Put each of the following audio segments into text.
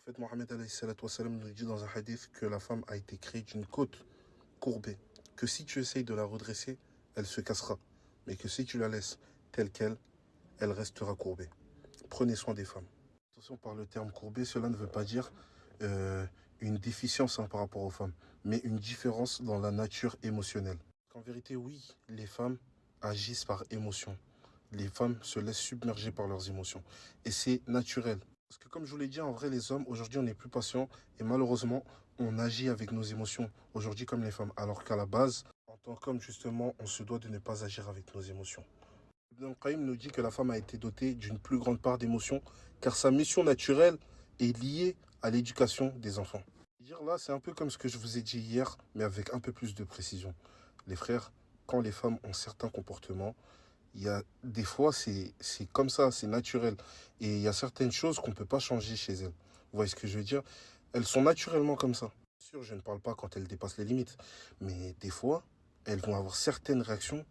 prophète Mohammed alayhi salatu wassalam, nous dit dans un hadith que la femme a été créée d'une côte courbée, que si tu essayes de la redresser, elle se cassera, mais que si tu la laisses telle qu'elle, elle restera courbée. Prenez soin des femmes. Attention, par le terme courbé, cela ne veut pas dire une déficience par rapport aux femmes, mais une différence dans la nature émotionnelle. En vérité, oui, les femmes agissent par émotion. Les femmes se laissent submerger par leurs émotions. Et c'est naturel. Parce que comme je vous l'ai dit, en vrai, les hommes, aujourd'hui, on est plus patients. Et malheureusement, on agit avec nos émotions, aujourd'hui comme les femmes. Alors qu'à la base, en tant qu'homme, justement, on se doit de ne pas agir avec nos émotions. Ibn al-Qayyim nous dit que la femme a été dotée d'une plus grande part d'émotions, car sa mission naturelle est liée à l'éducation des enfants. Dire là, c'est un peu comme ce que je vous ai dit hier, mais avec un peu plus de précision. Les frères, quand les femmes ont certains comportements, il y a des fois, c'est comme ça, c'est naturel. Et il y a certaines choses qu'on ne peut pas changer chez elles. Vous voyez ce que je veux dire? Elles sont naturellement comme ça. Bien sûr, je ne parle pas quand elles dépassent les limites. Mais des fois, elles vont avoir certaines réactions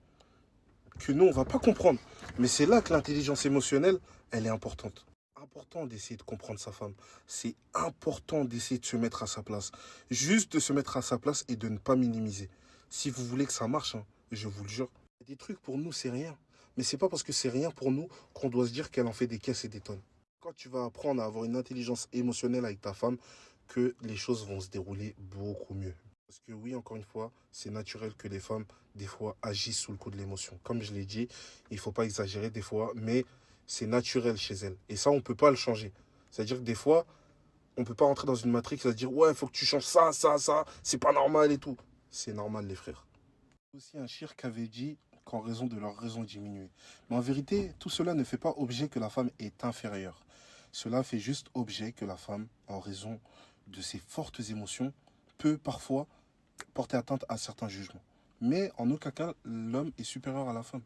que nous, on ne va pas comprendre. Mais c'est là que l'intelligence émotionnelle, elle est importante. Important d'essayer de comprendre sa femme. C'est important d'essayer de se mettre à sa place. Juste de se mettre à sa place et de ne pas minimiser. Si vous voulez que ça marche, hein, je vous le jure, des trucs pour nous, c'est rien. Mais c'est pas parce que c'est rien pour nous qu'on doit se dire qu'elle en fait des caisses et des tonnes. Quand tu vas apprendre à avoir une intelligence émotionnelle avec ta femme, que les choses vont se dérouler beaucoup mieux. Parce que oui, encore une fois, c'est naturel que les femmes, des fois, agissent sous le coup de l'émotion. Comme je l'ai dit, il ne faut pas exagérer des fois, mais c'est naturel chez elles. Et ça, on ne peut pas le changer. C'est-à-dire que des fois, on ne peut pas rentrer dans une matrix et se dire, ouais, il faut que tu changes ça, ça, c'est pas normal et tout. C'est normal, les frères. Aussi un shir qui avait dit qu'en raison de leur raison diminuée. Mais en vérité, tout cela ne fait pas objet que la femme est inférieure. Cela fait juste objet que la femme, en raison de ses fortes émotions, peut parfois porter atteinte à certains jugements. Mais en aucun cas, l'homme est supérieur à la femme.